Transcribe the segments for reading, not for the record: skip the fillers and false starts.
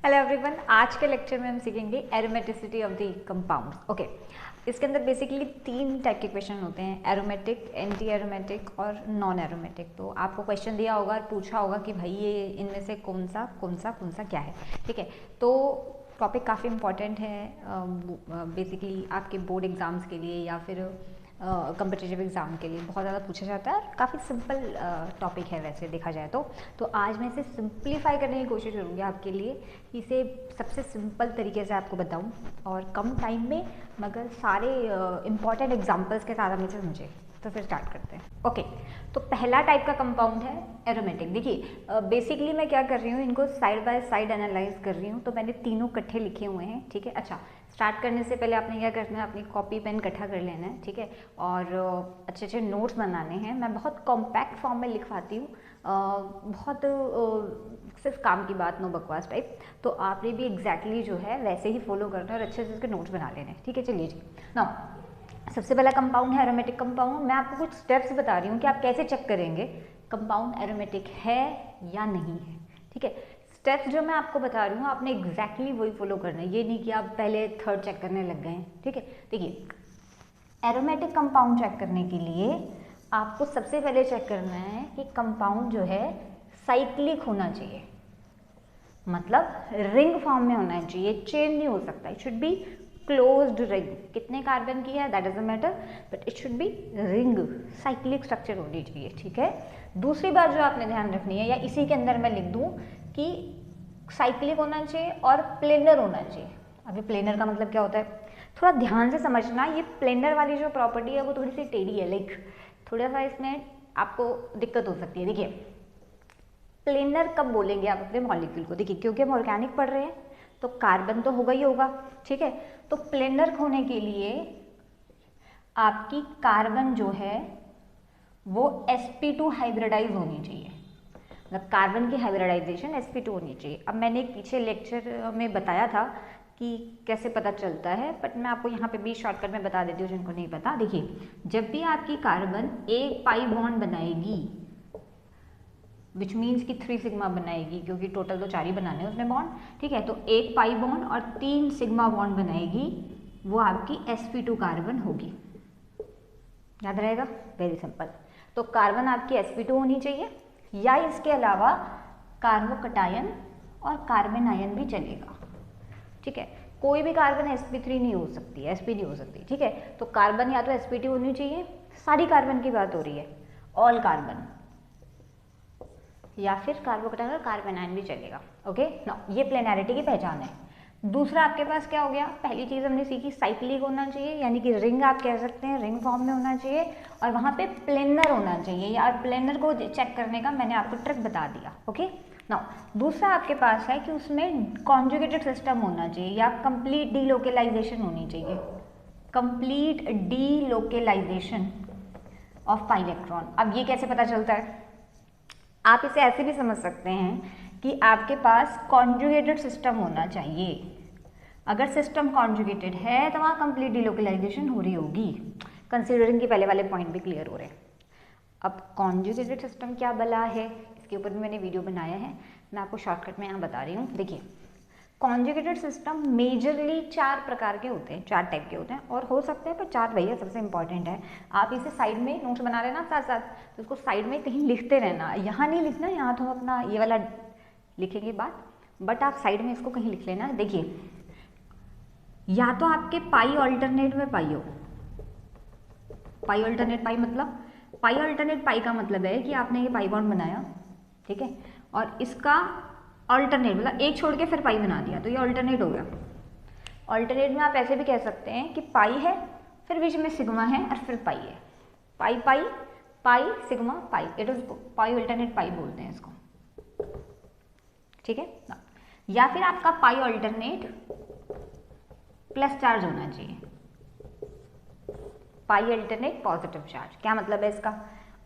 Hello everyone, आज के lecture में हम सीखेंगे aromaticity of the compounds. Okay, इसके अंदर बेसिकली 3 टाइप के क्वेश्चन होते हैं, एरोमेटिक, एंटी एरोमेटिक और नॉन एरोमेटिक। तो आपको क्वेश्चन दिया होगा और पूछा होगा कि भाई ये इनमें से कौन सा क्या है। ठीक है, तो टॉपिक काफ़ी इंपॉर्टेंट है बेसिकली आपके बोर्ड एग्ज़ाम्स के लिए या फिर कम्पिटिटिव एग्ज़ाम के लिए बहुत ज़्यादा पूछा जाता है और काफ़ी सिंपल टॉपिक है वैसे देखा जाए तो आज मैं इसे सिंप्लीफाई करने की कोशिश करूँगी आपके लिए, इसे सबसे सिंपल तरीके से आपको बताऊँ और कम टाइम में मगर सारे इम्पॉर्टेंट एग्जांपल्स के साथ हम इसे समझें। तो फिर स्टार्ट करते हैं। ओके, तो पहला टाइप का कंपाउंड है एरोमेटिक। देखिए बेसिकली मैं क्या कर रही हूँ, इनको साइड बाय साइड एनालाइज कर रही हूँ, तो मैंने तीनों इकट्ठे लिखे हुए हैं। ठीक है, अच्छा स्टार्ट करने से पहले आपने क्या करना है, अपनी कॉपी पेन इकट्ठा कर लेना है। ठीक है, और अच्छे अच्छे नोट्स बनाने हैं। मैं बहुत कॉम्पैक्ट फॉर्म में लिखवाती हूँ, बहुत सिर्फ काम की बात, नो बकवास टाइप। तो आपने भी एग्जैक्टली जो है वैसे ही फॉलो करना है और अच्छे से उसके नोट्स बना लेने हैं। ठीक है, चलिए जी। नाउ सबसे पहला कंपाउंड है एरोमेटिक कंपाउंड। मैं आपको कुछ स्टेप्स बता रही हूँ कि आप कैसे चेक करेंगे कंपाउंड एरोमेटिक है या नहीं है। ठीक है, स्टेप्स जो मैं आपको बता रही हूँ आपने एग्जैक्टली वही फॉलो करना है, ये नहीं कि आप पहले थर्ड चेक करने लग गए हैं। ठीक है, देखिए एरोमेटिक कंपाउंड चेक करने के लिए आपको सबसे पहले चेक करना है कि कंपाउंड जो है साइक्लिक होना चाहिए, मतलब रिंग फॉर्म में होना चाहिए, चेन नहीं हो सकता। It should be closed ring. कितने कार्बन की है that doesn't matter, but it should B ring, cyclic structure होनी चाहिए। ठीक है, दूसरी बात जो आपने ध्यान रखनी है, या इसी के अंदर मैं लिख दूं कि साइक्लिक होना चाहिए और प्लेनर होना चाहिए। अभी प्लेनर का मतलब क्या होता है, थोड़ा ध्यान से समझना। ये प्लेनर वाली जो प्रॉपर्टी है वो थोड़ी सी टेढ़ी है, लाइक थोड़ा सा इसमें आपको दिक्कत हो सकती है। देखिए प्लेनर कब बोलेंगे आप अपने मॉलिक्यूल को, देखिए क्योंकि हम ऑर्गेनिक पढ़ रहे हैं तो कार्बन तो होगा ही होगा। ठीक है, तो प्लेनर होने के लिए आपकी कार्बन जो है वो sp2 हाइब्रिडाइज होनी चाहिए, मतलब कार्बन की हाइब्रिडाइजेशन sp2 होनी चाहिए। अब मैंने एक पीछे लेक्चर में बताया था कि कैसे पता चलता है, बट मैं आपको यहाँ पे भी शॉर्टकट में बता देती हूँ जिनको नहीं पता। देखिए जब भी आपकी कार्बन एक पाई बॉन्ड बनाएगी, विच मीन्स कि 3 सिग्मा बनाएगी, क्योंकि टोटल तो 4 ही बनाने हैं उसमें बॉन्ड। ठीक है, तो एक पाई बॉन्ड और 3 सिग्मा बॉन्ड बनाएगी, वो आपकी sp2 कार्बन होगी। याद रहेगा, वेरी सिंपल। तो कार्बन आपकी sp2 होनी चाहिए, या इसके अलावा कार्बोकटायन और कार्बन आयन भी चलेगा। ठीक है, कोई भी कार्बन sp3 नहीं हो सकती, sp नहीं हो सकती। ठीक है, तो कार्बन या तो sp2 होनी चाहिए, सारी कार्बन की बात हो रही है, ऑल कार्बन, या फिर कार्बोकटायन और कार्बन आयन भी चलेगा। ओके, नो ये प्लेनैरिटी की पहचान है। दूसरा आपके पास क्या हो गया, पहली चीज हमने सीखी साइक्लिक होना चाहिए, यानी कि रिंग आप कह सकते हैं, रिंग फॉर्म में होना चाहिए, और वहां पे प्लेनर होना चाहिए। यार प्लेनर को चेक करने का मैंने आपको ट्रिक बता दिया। ओके, नाउ दूसरा आपके पास है कि उसमें कॉन्जुगेटेड सिस्टम होना चाहिए या कंप्लीट डीलोकेलाइजेशन होनी चाहिए, complete delocalisation of pi electron. अब ये कैसे पता चलता है, आप इसे ऐसे भी समझ सकते हैं कि आपके पास कॉन्जुगेटेड सिस्टम होना चाहिए। अगर सिस्टम कॉन्जुगेटेड है तो वहाँ कंप्लीट डिलोकलाइजेशन हो रही होगी, कंसीडरिंग कि पहले वाले पॉइंट भी क्लियर हो रहे हैं। अब कॉन्जुगेटेड सिस्टम क्या बला है, इसके ऊपर भी मैंने वीडियो बनाया है, मैं आपको शॉर्टकट में यहाँ बता रही हूँ। देखिए कॉन्जुगेटेड सिस्टम मेजरली 4 प्रकार के होते हैं, 4 टाइप के होते हैं, और हो सकते हैं पर 4 भैया सबसे इंपॉर्टेंट है। आप इसे साइड में नोट्स बना लेना साथ साथ, तो उसको साइड में कहीं लिखते रहना, यहाँ नहीं लिखना, यहाँ तो हम अपना ये वाला लिखेंगे बात, बट आप साइड में इसको कहीं लिख लेना। देखिए या तो आपके पाई ऑल्टरनेट में पाई हो, पाई ऑल्टरनेट पाई मतलब, पाई ऑल्टरनेट पाई का मतलब है कि आपने ये पाई बॉन्ड बनाया, ठीक है, और इसका ऑल्टरनेट मतलब एक छोड़ के फिर पाई बना दिया, तो ये ऑल्टरनेट हो गया। ऑल्टरनेट में आप ऐसे भी कह सकते हैं कि पाई है, फिर बीच में सिग्मा है और फिर पाई है, pi pi pi sigma pi, it is pi alternate pi बोलते हैं इसको। ठीक है, या फिर आपका पाई ऑल्टरनेट प्लस चार्ज होना चाहिए, पाई अल्टरनेट पॉजिटिव चार्ज। क्या मतलब है इसका,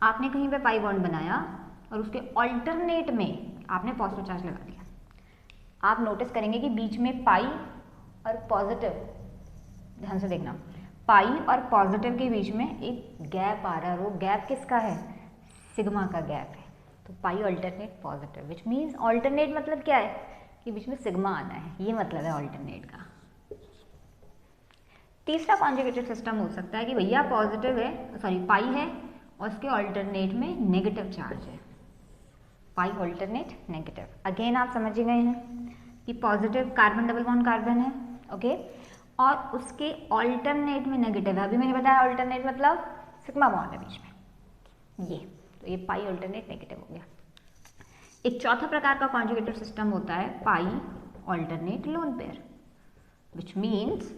आपने कहीं पे पाई बॉन्ड बनाया और उसके ऑल्टरनेट में आपने पॉजिटिव चार्ज लगा दिया। आप नोटिस करेंगे कि बीच में पाई और पॉजिटिव, ध्यान से देखना, पाई और पॉजिटिव के बीच में एक गैप आ रहा है, वो गैप किसका है, सिग्मा का गैप है। तो pi alternate positive, which means alternate मतलब क्या है कि बीच में सिग्मा आना है, ये मतलब है ऑल्टरनेट का। तीसरा कॉन्जुगेटेड सिस्टम हो सकता है कि भैया पॉजिटिव है, सॉरी पाई है और उसके ऑल्टरनेट में नेगेटिव चार्ज है, पाई ऑल्टरनेट नेगेटिव। अगेन आप समझ ही गए हैं कि positive carbon double bond carbon है, ओके, और उसके ऑल्टरनेट में नेगेटिव है। अभी मैंने बताया ऑल्टरनेट मतलब सिग्मा बॉन्ड है बीच में, ये तो ये पाई ऑल्टरनेट नेगेटिव हो गया। एक चौथा प्रकार का कॉन्जुगेटेड सिस्टम होता है pi alternate lone pair, which means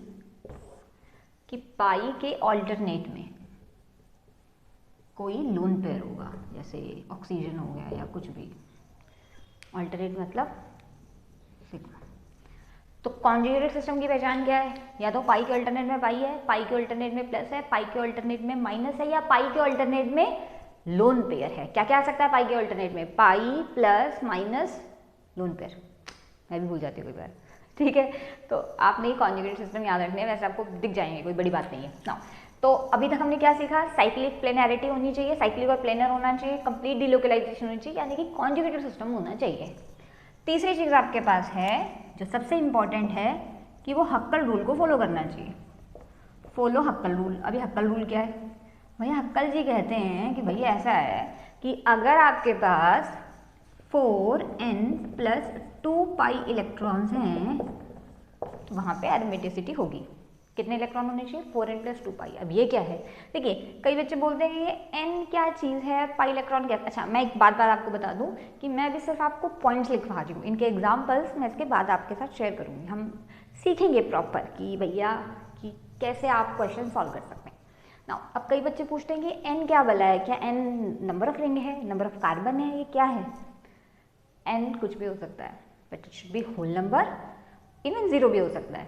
कि पाई के ऑल्टरनेट में कोई लोन पेयर होगा, जैसे ऑक्सीजन हो गया या कुछ भी। ऑल्टरनेट मतलब सिग्मा। तो कॉन्जुगेटेड सिस्टम की पहचान क्या है? या तो पाई के ऑल्टरनेट में पाई है, पाई के ऑल्टरनेट में प्लस है, पाई के ऑल्टरनेट में माइनस है, या पाई के ऑल्टरनेट में लोन पेयर है। क्या क्या आ सकता है पाई के ऑल्टरनेट में? Pi plus minus lone pair. मैं भी भूल जाती हूँ कई बार, ठीक है। तो आपने ये कॉन्जुगेटेड सिस्टम याद रखने हैं, वैसे आपको दिख जाएंगे, कोई बड़ी बात नहीं है ना। तो अभी तक हमने क्या सीखा? साइक्लिक प्लेनैरिटी होनी चाहिए, साइक्लिक और प्लेनर होना चाहिए, कंप्लीट डिलोकलाइजेशन होनी चाहिए, यानी कि कॉन्जुगेटेड सिस्टम होना चाहिए। तीसरी चीज़ आपके पास है जो सबसे इंपॉर्टेंट है कि वो हक्कल रूल को फॉलो करना चाहिए। Follow हक्कल rule. अभी हक्कल रूल क्या है भैया? हक्कल जी कहते हैं कि भैया ऐसा है कि अगर आपके पास 4n प्लस 2 पाई इलेक्ट्रॉन्स हैं तो वहाँ पे एरोमेटिसिटी होगी। कितने इलेक्ट्रॉन होने चाहिए? 4n प्लस 2 पाई। अब ये क्या है? देखिए कई बच्चे बोलते हैं कि ये n क्या चीज़ है, पाई इलेक्ट्रॉन क्या। अच्छा, मैं एक बात आपको बता दूं कि मैं भी सिर्फ आपको पॉइंट्स लिखवा रही हूँ, इनके एग्जाम्पल्स मैं इसके बाद आपके साथ शेयर करूँगी। हम सीखेंगे प्रॉपर कि भैया कि कैसे आप क्वेश्चन सॉल्व कर सकते हैं ना। अब कई बच्चे पूछते हैं कि n क्या भला है? क्या n नंबर ऑफ रिंग है, नंबर ऑफ कार्बन है, ये क्या है? n कुछ भी हो सकता है, but it should be whole number, even 0 भी हो सकता है,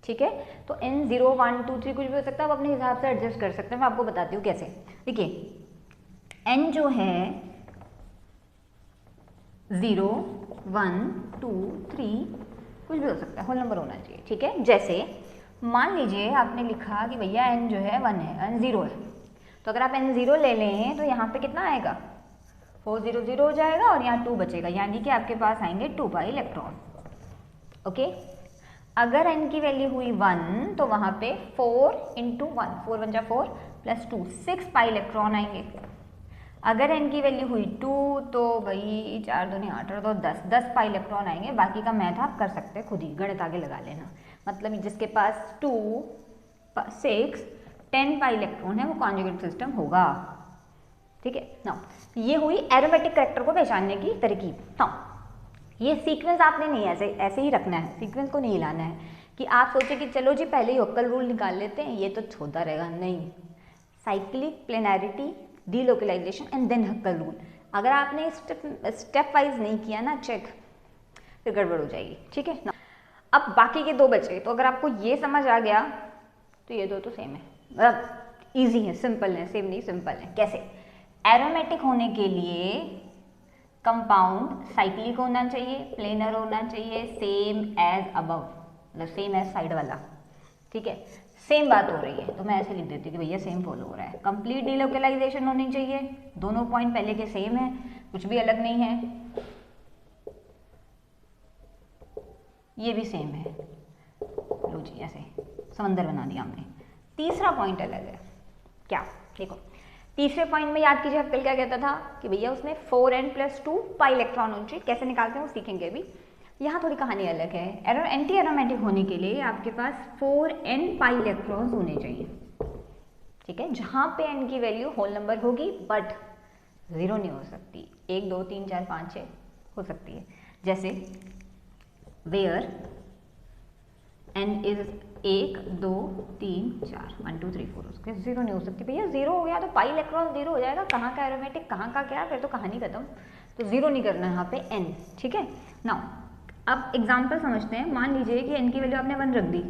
ठीक है। तो n 0 1 2 3 कुछ भी हो सकता है, आप अपने हिसाब से एडजस्ट कर सकते हैं। मैं आपको बताती हूँ कैसे। देखिए n जो है 0 1 2 3 कुछ भी हो सकता है, होल नंबर होना चाहिए, ठीक है। जैसे मान लीजिए आपने लिखा कि भैया n जो है 1 है, n 0 है, तो अगर आप n 0 ले लें तो यहाँ पे कितना आएगा? 4 0 0 हो जाएगा और यहाँ 2 बचेगा, यानी कि आपके पास आएंगे 2 पाई इलेक्ट्रॉन, ओके। अगर n की वैल्यू हुई 1 तो वहाँ पे 4 इंटू 1, 4 1 जा 4 प्लस 2 6 पाई इलेक्ट्रॉन आएंगे। अगर n की वैल्यू हुई 2 तो भाई 4 दूनी 8 और 2 10 पाई इलेक्ट्रॉन आएंगे। बाकी का मैथ आप कर सकते हैं खुद ही, गणित आगे लगा लेना। मतलब जिसके पास 2 6 10 पाई इलेक्ट्रॉन है वो कॉन्जुगेट सिस्टम होगा, ठीक है ना। ये हुई एरोमेटिक करैक्टर को पहचानने की तरकीब ना। ये सीक्वेंस आपने नहीं ऐसे ही रखना है, सीक्वेंस को नहीं हिलाना है कि आप सोचे कि चलो जी पहले ही हक्कल रूल निकाल लेते हैं, ये तो छोटा रहेगा। नहीं, cyclic planarity delocalisation and then Huckel rule. अगर आपने स्टेप वाइज नहीं किया ना चेक, फिर गड़बड़ हो जाएगी, ठीक है ना। अब बाकी के 2 बचे, तो अगर आपको ये समझ आ गया तो ये 2 तो सेम है, मतलब ईजी है, सिंपल है, सेम नहीं सिंपल है। कैसे? एरोमेटिक होने के लिए कंपाउंड साइक्लिक होना चाहिए, प्लेनर होना चाहिए, सेम एज अबव, मतलब सेम एज साइड वाला, ठीक है। सेम बात हो रही है तो मैं ऐसे लिख देती हूँ कि भैया सेम फॉलो हो रहा है। कंप्लीट डीलोकलाइजेशन होनी चाहिए, दोनों पॉइंट पहले के सेम है, कुछ भी अलग नहीं है, ये भी सेम है। लो जी, ऐसे समंदर बना दिया हमने। तीसरा पॉइंट अलग है, क्या? देखो तीसरे पॉइंट में याद कीजिए हक्कल क्या कहता था कि भैया उसमें 4n प्लस 2 पाई इलेक्ट्रॉन होने चाहिए। कैसे निकालते हैं वो सीखेंगे अभी। यहाँ थोड़ी कहानी अलग है। एंटी एरोमेटिक होने के लिए आपके पास 4n पाई इलेक्ट्रॉन्स होने चाहिए, ठीक है। जहाँ पे n की वैल्यू होल नंबर होगी बट 0 नहीं हो सकती, 1 2 3 4 5 6 हो सकती है। जैसे वेयर n इज 1 2 3 4 1 2 3 4, उसके 0 नहीं हो सकती। भैया 0 हो गया तो पाई इलेक्ट्रॉन 0 हो जाएगा, कहाँ का एरोमेटिक कहाँ का क्या, फिर तो कहानी खत्म। तो 0 नहीं करना है यहाँ पे n, ठीक है ना। अब एग्जाम्पल समझते हैं। मान लीजिए कि n की वैल्यू आपने 1 रख दी,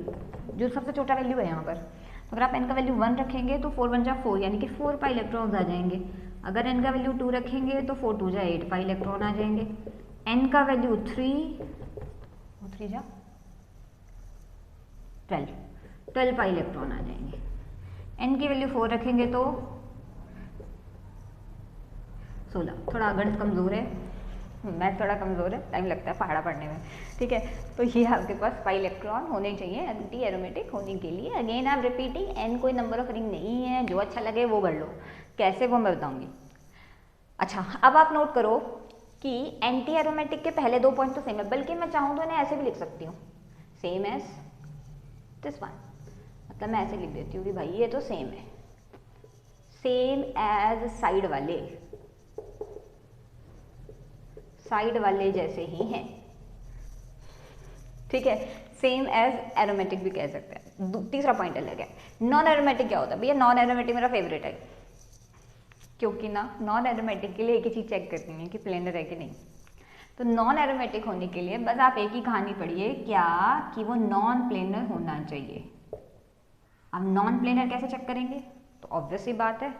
जो सबसे छोटा वैल्यू है यहाँ पर। तो अगर आप n का वैल्यू 1 रखेंगे तो 4 1 जा 4, यानी कि 4 पाई इलेक्ट्रॉन्स आ जाएंगे। अगर n का वैल्यू 2 रखेंगे तो 4 2 जा 8 पाई इलेक्ट्रॉन आ जाएंगे। n का वैल्यू 3 जा 12 पाई इलेक्ट्रॉन आ जाएंगे। n की वैल्यू 4 रखेंगे तो 16, थोड़ा गणित कमजोर है मैथ थोड़ा कमज़ोर है, टाइम लगता है पहाड़ा पढ़ने में, ठीक है। तो ये आपके पास 5 इलेक्ट्रॉन होने चाहिए एंटी एरोमेटिक होने के लिए। Again I am repeating, N कोई नंबर ऑफ रिंग नहीं है, जो अच्छा लगे वो कर लो, कैसे वो मैं बताऊंगी। अच्छा, अब आप नोट करो कि एंटी एरोमेटिक के पहले 2 पॉइंट तो सेम है, बल्कि मैं चाहूँ तो इन्हें ऐसे भी लिख सकती हूँ, सेम एज दिस वन। मतलब मैं ऐसे लिख देती हूँ कि भाई ये तो सेम है, सेम एज साइड वाले जैसे ही हैं, ठीक है। सेम एज एरोमेटिक भी कह सकते हैं। तीसरा पॉइंट अलग है, नॉन एरोमेटिक क्या होता है भैया? नॉन एरोमेटिक मेरा फेवरेट है, क्योंकि ना नॉन एरोमेटिक के लिए एक ही चीज़ चेक करनी है कि प्लेनर है कि नहीं। तो नॉन एरोमेटिक होने के लिए बस आप एक ही कहानी पढ़िए, क्या कि वो नॉन प्लेनर होना चाहिए। अब नॉन प्लेनर कैसे चेक करेंगे? तो ऑब्वियस सी बात है,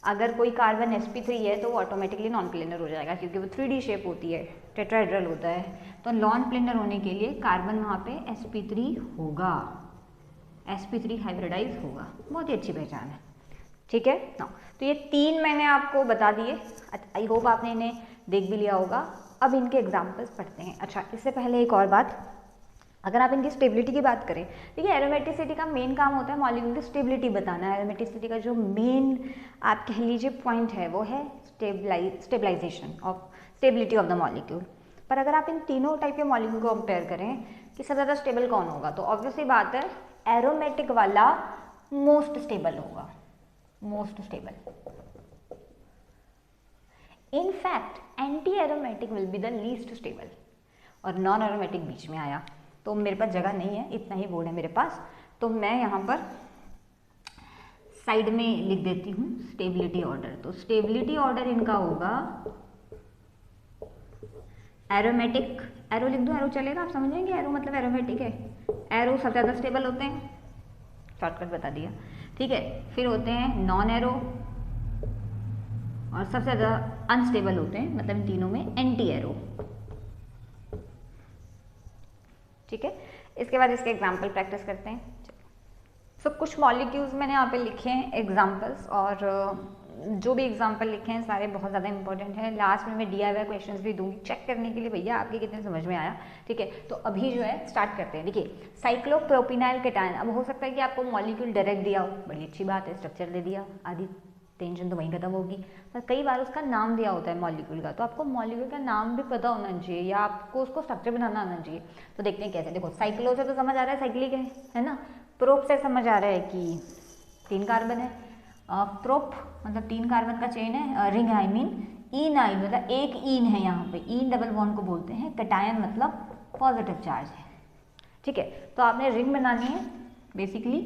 अगर कोई कार्बन sp3 है तो वो ऑटोमेटिकली नॉन प्लेनर हो जाएगा, क्योंकि वो 3D शेप होती है, टेट्राहेड्रल होता है। तो नॉन प्लेनर होने के लिए कार्बन वहाँ पे sp3 होगा, sp3 हाइब्रिडाइज होगा। बहुत ही अच्छी पहचान है, ठीक है ना। तो ये 3 मैंने आपको बता दिए, आई होप आपने इन्हें देख भी लिया होगा। अब इनके एग्जाम्पल्स पढ़ते हैं। अच्छा, इससे पहले एक और बात, अगर आप इनकी स्टेबिलिटी की बात करें, देखिए एरोमेटिसिटी का मेन काम होता है मॉलिक्यूल की स्टेबिलिटी बताना। एरोमेटिसिटी का जो मेन आप कह लीजिए पॉइंट है वो है stabilisation of stability of the molecule. पर अगर आप इन तीनों टाइप के मॉलिक्यूल को कंपेयर करें कि सबसे ज़्यादा स्टेबल कौन होगा, तो ऑब्वियसली बात है एरोमेटिक वाला मोस्ट स्टेबल होगा, most stable. In fact anti aromatic will be the least stable, और नॉन एरोमेटिक बीच में आया। तो मेरे पास जगह नहीं है, इतना ही बोर्ड है मेरे पास, तो मैं यहाँ पर साइड में लिख देती हूँ स्टेबिलिटी ऑर्डर। तो स्टेबिलिटी ऑर्डर इनका होगा एरोमेटिक, एरो लिख दूँ, एरो चलेगा, आप समझेंगे एरो मतलब एरोमेटिक है। एरो सबसे ज़्यादा स्टेबल होते हैं, शॉर्टकट बता दिया, ठीक है। फिर होते हैं नॉन एरो, और सबसे ज़्यादा अनस्टेबल होते हैं, मतलब इन तीनों में एंटी एरो, ठीक है। इसके बाद इसके एग्जाम्पल प्रैक्टिस करते हैं। सो कुछ मॉलिक्यूल्स मैंने यहाँ पे लिखे हैं एग्जाम्पल्स, और जो भी एग्जाम्पल लिखे हैं सारे बहुत ज़्यादा इंपॉर्टेंट हैं। लास्ट में मैं DIY क्वेश्चंस भी दूंगी चेक करने के लिए भैया आपके कितने समझ में आया, ठीक है। तो अभी जो है स्टार्ट करते हैं। देखिए साइक्लोप्रोपिनाइल केटायन, अब हो सकता है कि आपको मॉलिक्यूल डायरेक्ट दिया हो, बड़ी अच्छी बात है, स्ट्रक्चर दे दिया, आदि टेंशन तो वहीं खत्म होगी। पर कई बार उसका नाम दिया होता है मॉलिक्यूल का, तो आपको मॉलिक्यूल का नाम भी पता होना चाहिए, या आपको उसको स्ट्रक्चर बनाना आना चाहिए। तो देखते हैं कैसे। देखो साइक्लो से तो समझ आ रहा है साइक्लिक है ना। प्रोप से समझ आ रहा है कि 3 कार्बन है, प्रोप मतलब 3 कार्बन का चेन है, रिंग आई मीन, ईन आई मतलब एक ईन है यहाँ पे, ईन डबल बॉन्ड को बोलते हैं। कैटायन मतलब पॉजिटिव चार्ज है, ठीक है। तो आपने रिंग बनानी है बेसिकली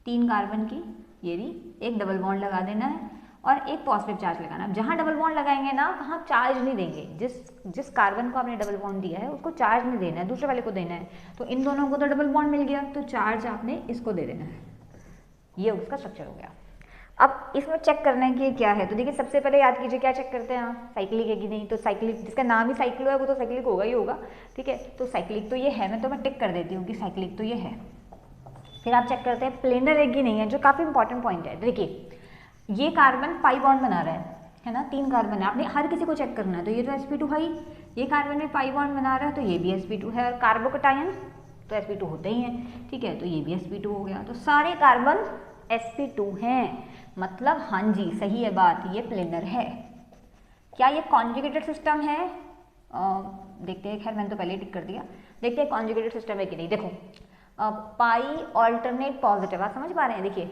3 कार्बन की, ये भी एक डबल बॉन्ड लगा देना है और एक पॉजिटिव चार्ज लगाना है। जहाँ डबल बॉन्ड लगाएंगे ना वहाँ चार्ज नहीं देंगे, जिस कार्बन को आपने डबल बॉन्ड दिया है उसको चार्ज नहीं देना है, दूसरे वाले को देना है। तो इन दोनों को तो डबल बॉन्ड मिल गया, तो चार्ज आपने इसको दे देना है। ये उसका स्ट्रक्चर हो गया। अब इसमें चेक करना है कि क्या है। तो देखिए सबसे पहले याद कीजिए क्या चेक करते हैं आप, साइक्लिक है कि नहीं। तो साइक्लिक, जिसका नाम ही साइक्लो है वो तो साइक्लिक होगा ही होगा, ठीक है। तो साइक्लिक तो ये है, मैं टिक कर देती हूँ कि साइक्लिक तो ये है। फिर आप चेक करते हैं प्लेनर है कि नहीं है, जो काफ़ी इंपॉर्टेंट पॉइंट है। देखिए ये कार्बन पाई बॉन्ड बना रहा है ना, 3 कार्बन है, आपने हर किसी को चेक करना है। तो ये तो sp2 है ही, ये कार्बन में पाई बॉन्ड बना रहा है, तो ये भी sp2 है। और कार्बोकटायन तो sp2 होते ही हैं, ठीक है। तो ये भी sp2 हो गया, तो सारे कार्बन sp2 हैं, मतलब हाँ जी सही है बात, ये प्लेनर है। क्या ये कॉन्जुगेटेड सिस्टम है? देखते हैं, खैर मैंने तो पहले ही टिक कर दिया। देखते हैं कॉन्जुगेटेड सिस्टम है कि नहीं। देखो पाई ऑल्टरनेट पॉजिटिव, आप समझ पा रहे हैं। देखिए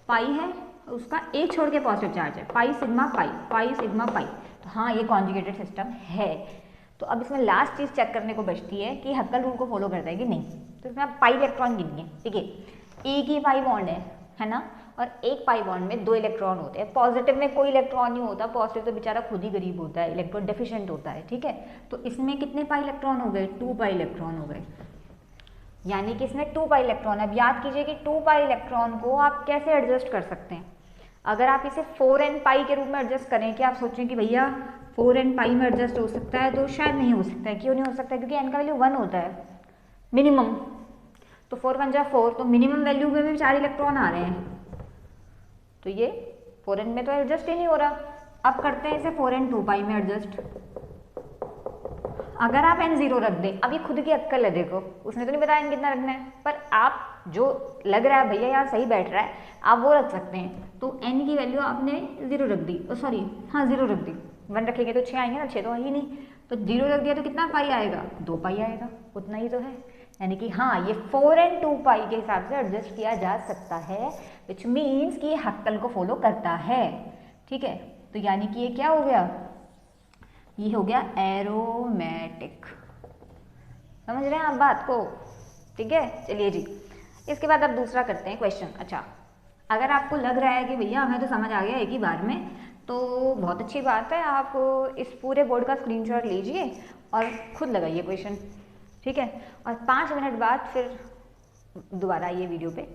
पाई है, उसका एक छोड़ के पॉजिटिव चार्ज है, पाई सिग्मा पाई, पाई सिग्मा पाई, तो हाँ ये कॉन्जुगेटेड सिस्टम है। तो अब इसमें लास्ट चीज़ चेक करने को बचती है कि हक्कल रूल को फॉलो करता है कि नहीं। तो इसमें आप पाई इलेक्ट्रॉन गिनिए। देखिए एक ही पाई बॉन्ड है ना, और एक पाई बॉन्ड में 2 इलेक्ट्रॉन होते हैं। पॉजिटिव में कोई इलेक्ट्रॉन नहीं होता, पॉजिटिव तो बेचारा खुद ही गरीब होता है, इलेक्ट्रॉन डेफिशिएंट होता है, ठीक है। तो इसमें कितने पाई इलेक्ट्रॉन हो गए? 2 पाई इलेक्ट्रॉन हो गए, यानी कि इसमें 2 पाई इलेक्ट्रॉन। अब याद कीजिए कि 2 पाई इलेक्ट्रॉन को आप कैसे एडजस्ट कर सकते हैं। अगर आप इसे 4n पाई के रूप में एडजस्ट करें, कि आप सोचें कि भैया 4n पाई में एडजस्ट हो सकता है, तो शायद नहीं हो सकता है। क्यों नहीं हो सकता है? क्योंकि n का वैल्यू 1 होता है मिनिमम, तो 4 1 जा 4, तो मिनिमम वैल्यू में भी 4 इलेक्ट्रॉन आ रहे हैं, तो ये 4n में तो एडजस्ट ही नहीं हो रहा। अब करते हैं इसे 4 and 2 पाई में एडजस्ट। अगर आप n 0 रख दें, अब ये खुद की अक्कल है, देखो उसने तो नहीं बताया n कितना रखना है, पर आप जो लग रहा है भैया यहाँ सही बैठ रहा है, आप वो रख सकते हैं। तो n की वैल्यू आपने 0 रख दी, सॉरी हाँ 0 रख दी, 1 रखेंगे तो 6 आएंगे ना, 6 तो है ही नहीं, तो 0 रख दिया तो कितना पाई आएगा, 2 पाई आएगा, उतना ही तो है। यानी कि हाँ ये 4 and 2 पाई के हिसाब से एडजस्ट किया जा सकता है, विच मीन्स कि ये हक्कल को फॉलो करता है। ठीक है, तो यानी कि ये क्या हो गया, ये हो गया एरोमेटिक। समझ रहे हैं आप बात को? ठीक है, चलिए जी, इसके बाद अब दूसरा करते हैं क्वेश्चन। अच्छा, अगर आपको लग रहा है कि भैया हमें तो समझ आ गया एक ही बार में, तो बहुत अच्छी बात है, आप इस पूरे बोर्ड का स्क्रीनशॉट लीजिए और खुद लगाइए क्वेश्चन। ठीक है, और 5 मिनट बाद फिर दोबारा आइए वीडियो पे,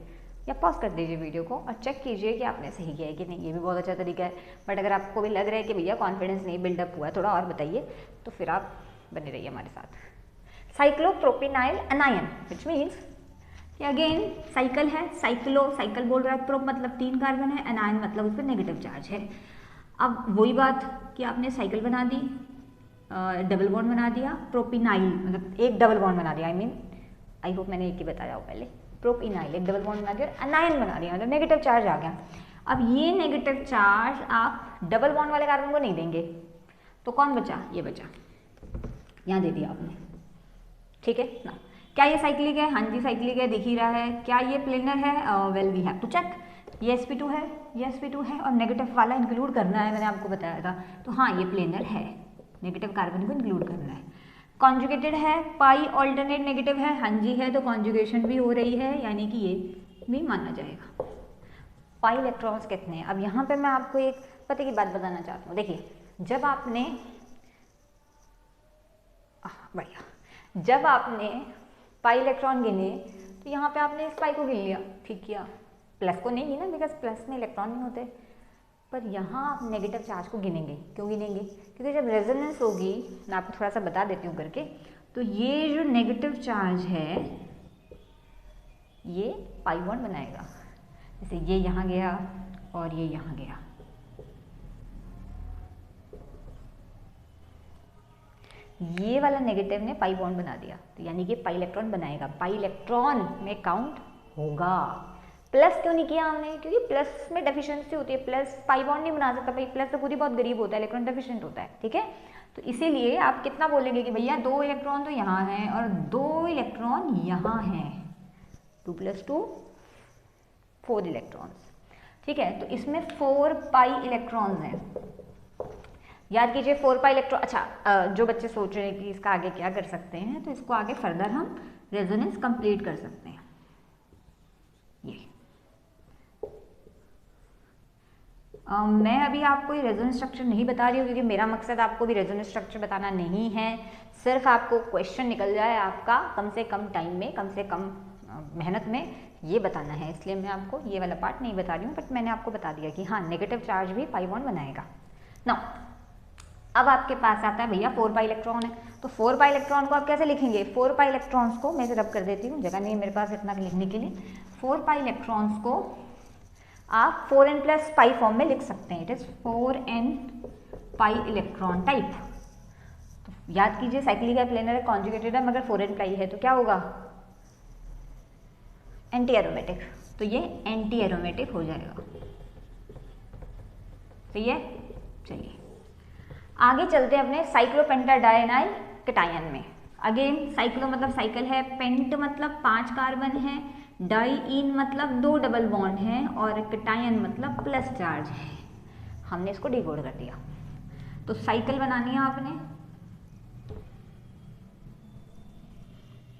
या पॉज कर दीजिए वीडियो को और चेक कीजिए कि आपने सही किया है कि नहीं। ये भी बहुत अच्छा तरीका है, बट अगर आपको भी लग रहा है कि भैया कॉन्फिडेंस नहीं बिल्डअप हुआ है, थोड़ा और बताइए, तो फिर आप बने रहिए हमारे साथ। साइक्लोप्रोपिनाइल अनायन, विच मीन्स कि अगेन साइकिल है, साइकिल बोल रहा है, प्रोप मतलब 3 कार्बन है, अनायन मतलब उस पर नेगेटिव चार्ज है। अब वही बात कि आपने साइकिल बना दी, डबल बॉन्ड बना दिया, प्रोपिनाइल मतलब एक डबल बॉन्ड बना दिया, आई होप मैंने एक ही बताया हो पहले, प्रोपिनाइल एक डबल बॉन्ड बना दिया, अनायन बना दिया, मतलब नेगेटिव चार्ज आ गया। अब ये नेगेटिव चार्ज आप डबल बॉन्ड वाले कार्बन को नहीं देंगे, तो कौन बचा, ये बचा, यहाँ दे दिया आपने। ठीक है ना, क्या ये साइक्लिक है, हाँ जी साइक्लिक है, दिख ही रहा है। क्या ये प्लेनर है, well we have to check, ये sp2 है, ये sp2 है और नेगेटिव वाला इंक्लूड करना है, मैंने आपको बताया था, तो हाँ ये प्लेनर है, नेगेटिव कार्बन को इंक्लूड करना है। कॉन्जुगेटेड है, पाई ऑल्टरनेट नेगेटिव है, हाँ जी है, तो कॉन्जुगेशन भी हो रही है, यानी कि ये भी माना जाएगा। पाई इलेक्ट्रॉन्स कितने हैं, अब यहाँ पे मैं आपको एक पते की बात बताना चाहता हूँ। देखिए जब आपने बढ़िया, जब आपने पाई इलेक्ट्रॉन गिने, तो यहाँ पे आपने इस पाई को गिन लिया, ठीक किया, प्लस को नहीं गिना बिकॉज प्लस में इलेक्ट्रॉन नहीं होते, पर यहाँ आप नेगेटिव चार्ज को गिनेंगे। क्यों गिनेंगे, क्योंकि जब रेजोनेंस होगी, मैं आपको थोड़ा सा बता देती हूँ करके, तो ये जो नेगेटिव चार्ज है ये पाई बॉन्ड बनाएगा, जैसे ये यहाँ गया और ये यहाँ गया, ये वाला नेगेटिव ने पाई बॉन्ड बना दिया, तो यानी कि पाई इलेक्ट्रॉन बनाएगा, पाई इलेक्ट्रॉन में काउंट होगा। प्लस क्यों नहीं किया हमने, क्योंकि प्लस में डेफिशिएंसी होती है, प्लस पाई बॉन्ड नहीं बना सकता भाई, प्लस तो खुद ही बहुत गरीब होता है, इलेक्ट्रॉन डेफिशिएंट होता है। ठीक है, तो इसीलिए आप कितना बोलेंगे कि भैया 2 इलेक्ट्रॉन तो यहाँ हैं और 2 इलेक्ट्रॉन यहाँ हैं, 2 + 2 4 इलेक्ट्रॉन्स। ठीक है, तो इसमें 4 पाई इलेक्ट्रॉन्स हैं, याद कीजिए 4 पाई इलेक्ट्रॉन। अच्छा, जो बच्चे सोच रहे हैं कि इसका आगे क्या कर सकते हैं, तो इसको आगे फर्दर हम रेजोनेंस कंप्लीट कर सकते हैं। ये मैं अभी आपको ये रेजोनेंस स्ट्रक्चर नहीं बता रही हूँ, क्योंकि मेरा मकसद आपको भी रेजोनेंस स्ट्रक्चर बताना नहीं है, सिर्फ आपको क्वेश्चन निकल जाए आपका कम से कम टाइम में, कम से कम मेहनत में, ये बताना है, इसलिए मैं आपको ये वाला पार्ट नहीं बता रही हूँ, बट मैंने आपको बता दिया कि हाँ नेगेटिव चार्ज भी पाई बॉन्ड बनाएगा। नाउ अब आपके पास आता है भैया 4 पाई इलेक्ट्रॉन है, तो 4 पाई इलेक्ट्रॉन को आप कैसे लिखेंगे, 4 पाई इलेक्ट्रॉन्स को मैं रब कर देती हूँ, जगह नहीं है मेरे पास इतना लिखने के लिए। 4 पाई इलेक्ट्रॉन्स को आप 4n + पाई फॉर्म में लिख सकते हैं, it is 4n pi electron type. तो याद कीजिए साइक्लिक है, प्लेनर है, कॉन्जुगेटेड है, मगर 4n पाई है, तो क्या होगा, एंटी एरोमेटिक, तो ये एंटी एरोमेटिक हो जाएगा। सही है, चलिए आगे चलते हैं अपने साइक्लोपेंटाडाइनाइल कैटायन में। अगेन साइक्लो मतलब साइकिल है, पेंट मतलब 5 कार्बन है, डाइइन मतलब 2 डबल बॉन्ड हैं, और कैटायन मतलब प्लस चार्ज है। हमने इसको डिकोड कर दिया, तो साइकिल बनानी है आपने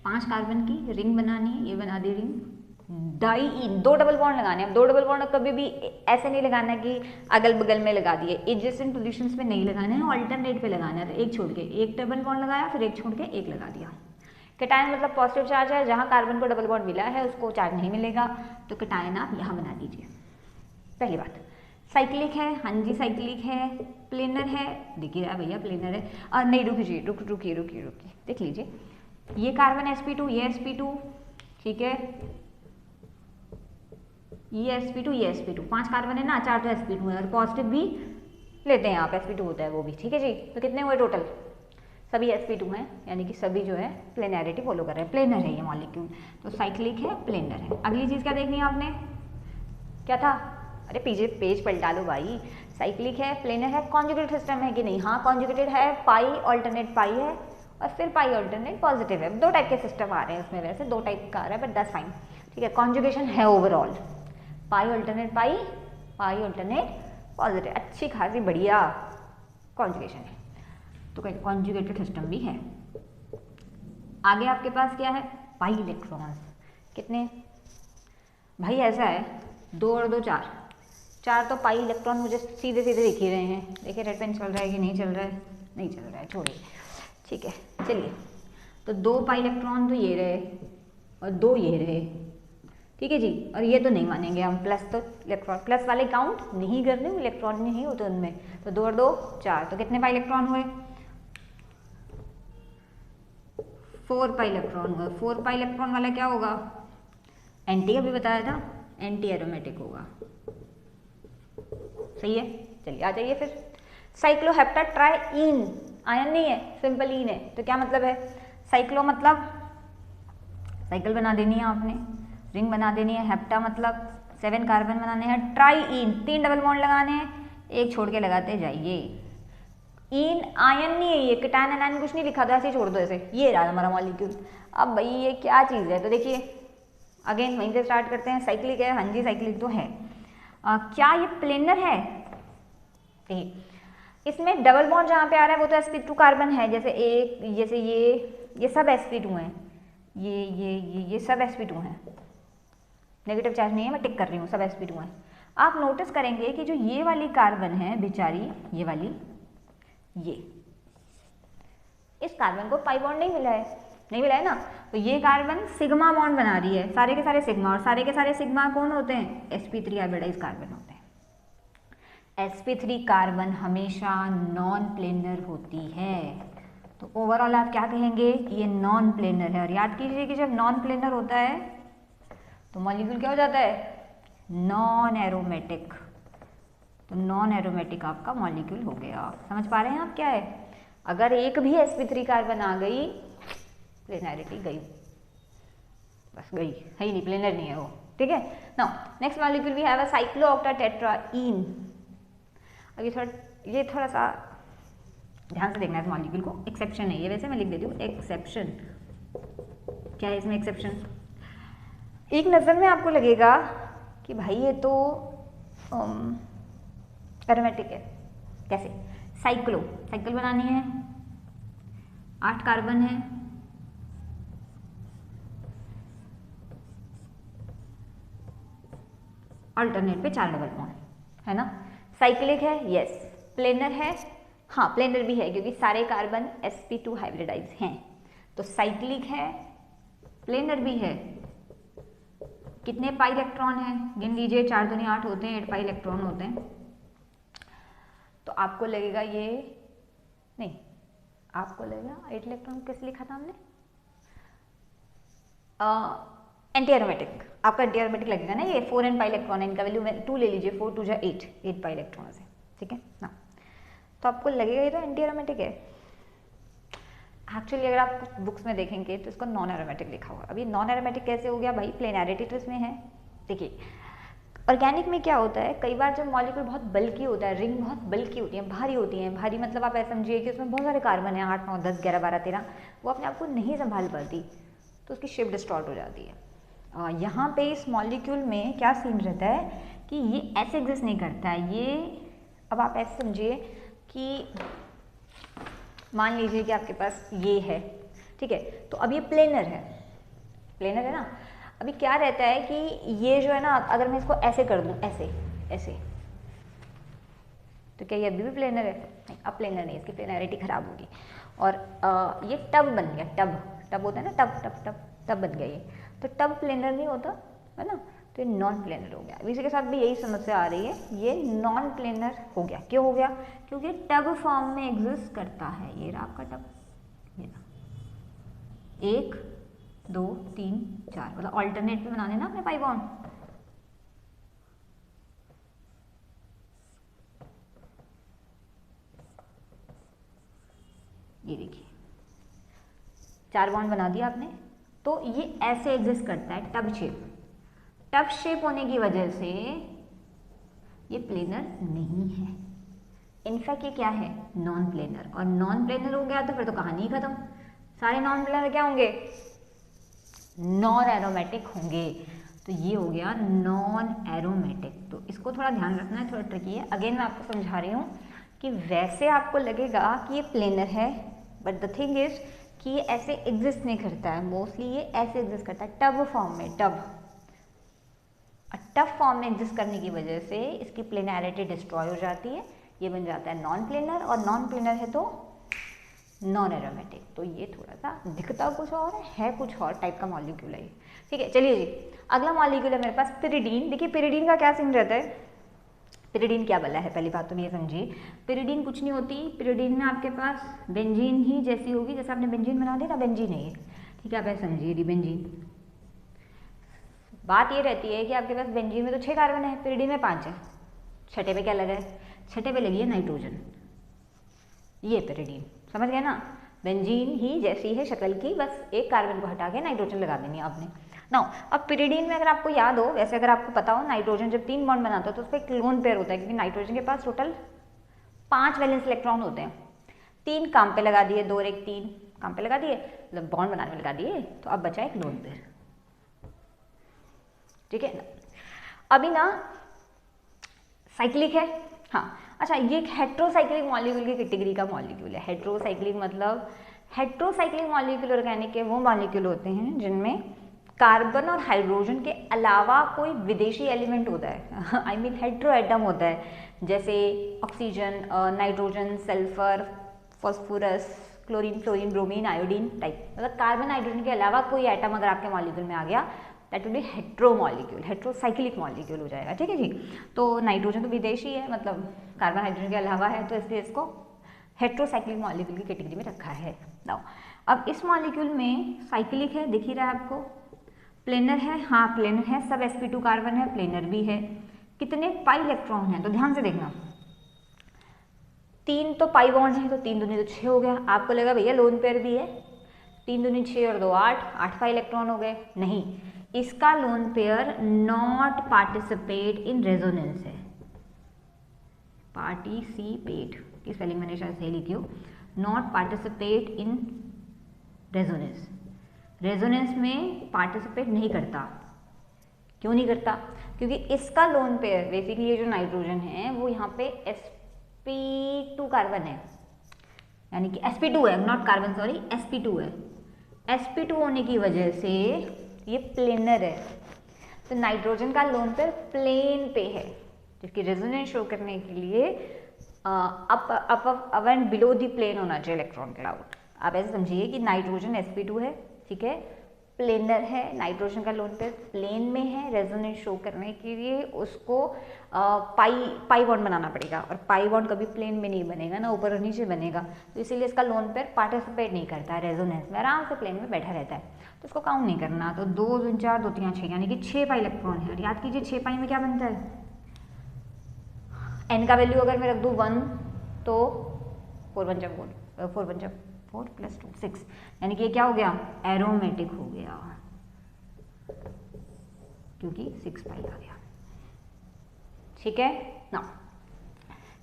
5 कार्बन की रिंग बनानी है, ये बना दी रिंग। डाइइन 2 डबल बॉन्ड लगाने हैं, 2 डबल बॉन्ड कभी भी ऐसे नहीं लगाना है कि अगल बगल में लगा दिए, एडजेसेंट पोजीशंस पे नहीं लगाना है, ऑल्टरनेट पे लगाना है, तो एक छोड़ के एक डबल बॉन्ड लगाया, फिर एक छोड़ के एक लगा दिया। कैटायन मतलब पॉजिटिव चार्ज है, जहाँ कार्बन को डबल बॉन्ड मिला है उसको चार्ज नहीं मिलेगा, तो कैटायन आप यहाँ बना दीजिए। पहली बात, साइक्लिक है, हाँ जी साइक्लिक है, प्लेनर है, दिख ही रहा है भैया प्लेनर है, और नहीं रुकिए देख लीजिए, ये कार्बन sp2, ये sp2, ठीक है, ये sp2, ये sp2, 5 कार्बन है ना, 4 तो sp2 है, और पॉजिटिव भी लेते हैं आप, sp2 होता है वो भी, ठीक है जी। तो कितने हुए टोटल, सभी sp2 हैं, यानी कि सभी जो है प्लेनैरिटी फॉलो कर रहे हैं, प्लेनर है ये मॉलिक्यूल, तो साइक्लिक है, प्लेनर है। अगली चीज़ क्या देखनी है आपने, क्या था, अरे पीछे पेज पलटा लो भाई, साइक्लिक है, प्लेनर है, कॉन्जुगेटेड सिस्टम है कि नहीं, हाँ कॉन्जुगेटेड है, पाई ऑल्टरनेट पाई है और फिर पाई ऑल्टरनेट पॉजिटिव है। दो टाइप के सिस्टम आ रहे हैं उसमें, वैसे दो टाइप का आ रहा है बट दैट्स फाइन, ठीक है। कॉन्जुगेशन है ओवरऑल, पाई ऑल्टरनेट पाई, पाई ऑल्टरनेट पॉजिटिव, अच्छी खासी बढ़िया कॉन्जुगेशन है, तो कॉन्जुगेटेड सिस्टम भी है। आगे आपके पास क्या है, पाई इलेक्ट्रॉन्स, कितने भाई, ऐसा है 2 और 2 4, 4 तो पाई इलेक्ट्रॉन मुझे सीधे सीधे दिख ही रहे हैं। देखिए रेड पेन चल रहा है कि नहीं चल रहा है, नहीं चल रहा है, छोड़िए, ठीक है चलिए। तो 2 पाई इलेक्ट्रॉन तो ये रहे और 2 ये रहे, ठीक है जी। और ये तो नहीं मानेंगे हम, प्लस तो इलेक्ट्रॉन, प्लस वाले काउंट नहीं करते, इलेक्ट्रॉन नहीं होते उनमें। तो 2 और 2 4, तो कितने पाई इलेक्ट्रॉन हुए, 4 पाई इलेक्ट्रॉन हुए। 4 पाई इलेक्ट्रॉन वाला क्या होगा, एंटी, अभी बताया था, एंटी एरोमेटिक होगा, सही है। चलिए आ जाइए फिर, साइक्लोहेप्टाट्राईन, आयन नहीं है, सिंपल ईन है, तो क्या मतलब है, साइक्लो मतलब साइकिल बना देनी है आपने, रिंग बना देनी है, हेप्टा मतलब 7 कार्बन बनाने हैं, ट्राईन 3 डबल बॉन्ड लगाने हैं, एक छोड़ के लगाते जाइए। इन आयन नहीं है ये, केटायन एनायन कुछ नहीं लिखा था, ऐसे छोड़ दो ऐसे, ये रहा हमारा मॉलिक्यूल। अब भाई ये क्या चीज़ है, तो देखिए अगेन वहीं से स्टार्ट करते हैं, साइक्लिक है, हाँ जी साइक्लिक तो है। क्या ये प्लेनर है, देखिए इसमें डबल बॉन्ड जहाँ पे आ रहा है वो तो sp2 कार्बन है, जैसे एक, जैसे ये सब sp2 हैं, ये सब sp2 हैं, नेगेटिव चार्ज नहीं है, मैं टिक कर रही हूँ, सब sp2 हैं। आप नोटिस करेंगे कि जो ये वाली कार्बन है बेचारी, ये वाली, ये इस कार्बन को पाई बॉन्ड नहीं मिला है, नहीं मिला है ना, तो ये कार्बन सिग्मा बॉन्ड बना रही है, सारे के सारे सिग्मा, और सारे के सारे सिग्मा कौन होते हैं, sp3 हाइब्रिडाइज कार्बन होते हैं। sp3 कार्बन हमेशा नॉन प्लेनर होती है, तो ओवरऑल आप क्या कहेंगे कि ये नॉन प्लेनर है। और याद कीजिए कि जब नॉन प्लेनर होता है तो मॉलिक्यूल क्या हो जाता है, नॉन एरोमेटिक, तो नॉन एरोमेटिक आपका मॉलिक्यूल हो गया। समझ पा रहे हैं आप क्या है, अगर एक भी sp3 कार्बन आ गई, प्लेनैरिटी गई, बस गई, है ही नहीं, प्लेनर नहीं है वो, ठीक है। Now next molecule we have a cyclooctatetraene. अब ये थोड़ा सा ध्यान से देखना है इस मॉलिक्यूल को, एक्सेप्शन है ये, वैसे मैं लिख देती हूँ एक्सेप्शन। क्या है इसमें एक्सेप्शन, एक नज़र में आपको लगेगा कि भाई ये तो एरोमेटिक है, कैसे, साइकिल बनानी है, 8 कार्बन है, अल्टरनेट पे 4 डबल बॉन्ड है ना, साइक्लिक है, यस, प्लेनर है, हाँ प्लेनर भी है क्योंकि सारे कार्बन sp2 हाइब्रिडाइज हैं, तो साइक्लिक है, प्लेनर भी है। कितने पाई इलेक्ट्रॉन हैं, गिन लीजिए, 4 दूनी 8 होते हैं, 8 पाई इलेक्ट्रॉन होते हैं। तो आपको लगेगा ये नहीं, आपको लगेगा 8 इलेक्ट्रॉन किस लिखा था हमने, एंटी एरोमेटिक, आपका एंटी एरोमेटिक लगेगा ना ये, 4n पाई इलेक्ट्रॉन है, इनका वैल्यू 2 ले लीजिए, 4 2 जा 8 पाई इलेक्ट्रॉन है, ठीक है ना, तो आपको लगेगा ये तो एंटी एरोमेटिक है। एक्चुअली अगर आप बुक्स में देखेंगे तो इसको नॉन एरोमेटिक लिखा हुआ है। अभी नॉन एरोमेटिक कैसे हो गया भाई, प्लेनैरिटी तो इसमें है। देखिए ऑर्गेनिक में क्या होता है, कई बार जब मॉलिक्यूल बहुत बल्की होता है, रिंग बहुत बल्की होती है, भारी होती हैं, भारी मतलब आप ऐसा समझिए कि उसमें बहुत सारे कार्बन हैं, 8 9 10 11 12 13, वो अपने आप को नहीं संभाल पाती, तो उसकी शेप डिस्टॉर्ट हो जाती है। यहाँ पे इस मॉलिक्यूल में क्या सीन रहता है कि ये ऐसे एग्जिस्ट नहीं करता है, ये अब आप ऐसे समझिए कि मान लीजिए कि आपके पास ये है, ठीक है, तो अब ये प्लेनर है ना। अभी क्या रहता है कि ये जो है ना, अगर मैं इसको ऐसे कर दूं, ऐसे, तो क्या ये अभी भी प्लेनर है, नहीं, अब प्लेनर नहीं, इसकी प्लेनैरिटी खराब होगी। और ये टब बन गया, टब होता है ना, टब बन गया ये, तो टब प्लेनर नहीं होता है ना, तो ये नॉन प्लेनर हो गया। अब इसी के साथ भी यही समस्या आ रही है, ये नॉन प्लेनर हो गया। क्यों हो गया, क्योंकि टब फॉर्म में एग्जिस्ट करता है, ये रहा आपका टब, ये रहा 1 2 3 4, मतलब ऑल्टरनेट पे बनाने ना अपने पाई बॉन्ड, 4 बॉन्ड बना दिया आपने, तो ये ऐसे एग्जिस्ट करता है, टब शेप। टब शेप होने की वजह से ये प्लेनर नहीं है, इनफैक्ट ये क्या है, नॉन प्लेनर। और नॉन प्लेनर हो गया तो फिर तो कहानी ही खत्म, सारे नॉन प्लेनर क्या होंगे, नॉन एरोमेटिक होंगे। तो ये हो गया नॉन एरोमेटिक। तो इसको थोड़ा ध्यान रखना है, थोड़ा ट्रिकी है। अगेन मैं आपको समझा रही हूँ कि वैसे आपको लगेगा कि ये प्लेनर है, बट द थिंग इज कि ये ऐसे एग्जिस्ट नहीं करता है, मोस्टली ये ऐसे एग्जिस्ट करता है टब फॉर्म में। टब फॉर्म में एग्जिस्ट करने की वजह से इसकी प्लेनैरिटी डिस्ट्रॉय हो जाती है, ये बन जाता है नॉन प्लेनर, और नॉन प्लेनर है तो नॉन एरोमेटिक। तो ये थोड़ा सा दिखता कुछ और है कुछ और टाइप का मॉलिक्यूल है। ठीक है, चलिए जी, अगला मॉलिक्यूल है मेरे पास पिरिडीन। देखिए पिरिडीन का क्या सीन रहता है, पिरिडीन क्या बला है, पहली बात तो ये समझिए, पिरिडीन कुछ नहीं होती, पिरिडीन में आपके पास बेंजीन ही जैसी होगी, जैसे आपने बेंजीन बना दिया ना, बेंजीन है ये। ठीक है, आप ऐसे समझिए बेंजीन। बात ये रहती है कि आपके पास बेंजीन में तो 6 कार्बन है, पिरिडीन में 5 है, छठे पे क्या लगा है, छठे पे लगी है नाइट्रोजन, ये पिरिडीन, समझ गए ना। बेंजीन ही जैसी है शक्ल की, बस एक कार्बन को हटा के नाइट्रोजन लगा देनी है आपने। नाउ अब पिरिडीन में अगर आपको याद हो, वैसे अगर आपको पता हो, नाइट्रोजन जब 3 बॉन्ड बनाता है तो उस पर एक लोन पेयर होता है, क्योंकि नाइट्रोजन के पास टोटल 5 वैलेंस इलेक्ट्रॉन होते हैं। 3 काम पे लगा दिए, 2 और 1 3 काम पे लगा दिए, मतलब बॉन्ड बनाने में लगा दिए, तो अब बचा एक लोन पेयर। ठीक है ना, अभी ना साइक्लिक है, हाँ अच्छा, ये एक हेट्रोसाइक्लिक मॉलिक्यूल की कैटेगरी का मॉलिक्यूल है। हेट्रोसाइक्लिक मतलब हेट्रोसाइक्लिक मॉलिक्यूल ऑर्गेनिक के वो मॉलिक्यूल होते हैं जिनमें कार्बन और हाइड्रोजन के अलावा कोई विदेशी एलिमेंट होता है, आई मीन हेट्रो एटम होता है, जैसे oxygen, nitrogen, sulphur, phosphorus, chlorine, fluorine, bromine, iodine type, मतलब कार्बन हाइड्रोजन के अलावा कोई एटम अगर आपके मॉलिक्यूल में आ गया, that will be hetero molecule, heterocyclic molecule हो जाएगा। ठीक है जी, तो नाइट्रोजन तो विदेशी है, मतलब कार्बन हाइड्रोजन के अलावा है, तो इसलिए इसको हेट्रोसाइक्लिक मॉलिक्यूल की कैटेगरी में रखा है। नाउ अब इस मॉलिक्यूल में साइक्लिक है, दिख ही रहा है आपको, प्लेनर है, हाँ प्लेनर है, सब sp2 कार्बन है, प्लेनर भी है। कितने पाई इलेक्ट्रॉन हैं, तो ध्यान से देखना, 3 तो पाई बॉन्ड है, तो 3 दूनी तो 6 हो गया। आपको लगा भैया लोन पेयर भी है, 3 दूनी 6 और 2 8 पाई इलेक्ट्रॉन हो गए, नहीं, इसका lone pair not participate in resonance है, पार्टिसिपेट की स्पेलिंग मैंने शायद सही लिखी हो, not participate in resonance, resonance में पार्टिसिपेट नहीं करता। क्यों नहीं करता, क्योंकि इसका लोन पेयर बेसिकली ये जो नाइट्रोजन है वो यहाँ पे sp2 कार्बन है, यानी कि sp2 है, नॉट कार्बन सॉरी, sp2 है। sp2 होने की वजह से ये प्लेनर है, तो नाइट्रोजन का लोन पेयर प्लेन पे है, जिसकी रेजोनेंस शो करने के लिए up and below the plane होना चाहिए इलेक्ट्रॉन क्लाउड। आप ऐसे समझिए कि नाइट्रोजन sp2 है, ठीक है, प्लेनर है, नाइट्रोजन का लोन पेयर प्लेन में है, रेजोनेंस शो करने के लिए उसको पाई बॉन्ड बनाना पड़ेगा, और पाई बॉन्ड कभी प्लेन में नहीं बनेगा ना, ऊपर और नीचे बनेगा, तो इसीलिए इसका लोन पेयर पार्टिसिपेट नहीं करता है रेजोनेंस में, आराम से प्लेन में बैठा रहता है, तो इसको काउंट नहीं करना। तो 2 2 4 2 3 6, यानी कि 6 पाई इलेक्ट्रॉन है। और याद कीजिए 6 पाई में क्या बनता है, एन का वैल्यू अगर मैं रख दूँ 1 तो 4 1 4 प्लस 2 6, यानी कि ये क्या हो गया, एरोमेटिक हो गया, क्योंकि 6 पाई आ गया। ठीक है ना,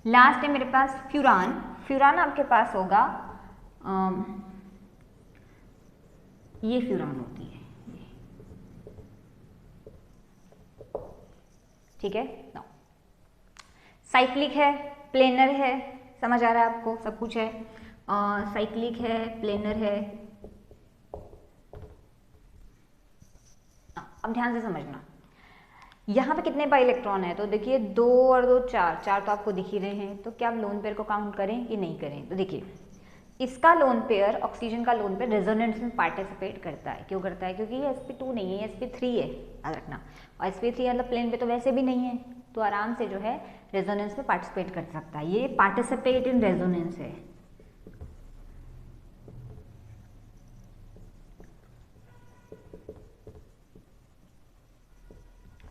लास्ट है मेरे पास फ्यूरान। फ्यूरान आपके पास होगा, ये फ्यूरान होती है, ठीक है ना, साइक्लिक है, प्लेनर है, समझ आ रहा है आपको, सब कुछ है, साइक्लिक है, प्लेनर है। अब ध्यान से समझना, यहाँ पे कितने पाई इलेक्ट्रॉन है, तो देखिए 2 और 2 4 4 तो आपको दिख ही रहे हैं, तो क्या आप लोन पेयर को काउंट करें कि नहीं करें। तो देखिए इसका लोन पेयर, ऑक्सीजन का लोन पेयर रेजोनेंस में पार्टिसिपेट करता है, क्यों करता है, क्योंकि ये sp2 नहीं है, ये sp3 है, याद रखना, और sp3 मतलब प्लेन पे तो वैसे भी नहीं है, तो आराम से जो है रेजोनेंस में पार्टिसिपेट कर सकता है, ये पार्टिसिपेट इन रेजोनेंस है।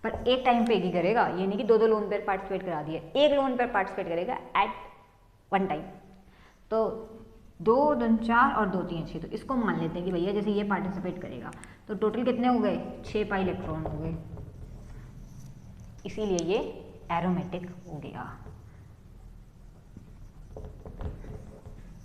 पर एक टाइम पे एक ही करेगा, ये नहीं कि 2 2 लोन पेयर पार्टिसिपेट करा दिए, एक लोन पेयर पार्टिसिपेट करेगा एट वन टाइम। तो 2 2 4 और 2 3 6, तो इसको मान लेते हैं कि भैया जैसे ये पार्टिसिपेट करेगा तो टोटल कितने हो गए, 6 पाई इलेक्ट्रॉन हो गए, इसीलिए ये एरोमेटिक हो गया।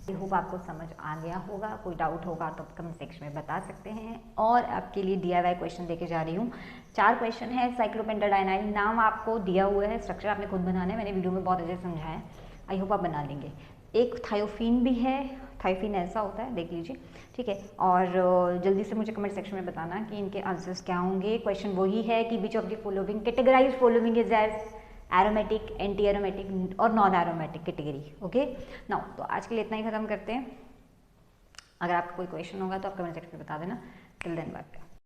आई होप आपको समझ आ गया होगा। कोई डाउट होगा तो कमेंट सेक्शन में बता सकते हैं। और आपके लिए DIY क्वेश्चन लेके जा रही हूँ। 4 क्वेश्चन है। साइक्लोपेंटाडाइनाइल नाम आपको दिया हुआ है, स्ट्रक्चर आपने खुद बनाना है, मैंने वीडियो में बहुत अच्छे से समझाया है, आई होप आप बना लेंगे। एक थायोफीन भी है, थायोफीन ऐसा होता है, देख लीजिए, ठीक है। और जल्दी से मुझे कमेंट सेक्शन में बताना कि इनके आंसर्स क्या होंगे। क्वेश्चन वही है कि which of the following categorize following is as aromatic, anti aromatic और non aromatic category. Okay now, तो आज के लिए इतना ही खत्म करते हैं। अगर आपका कोई क्वेश्चन होगा तो आप कमेंट सेक्शन में बता देना। Till then bye.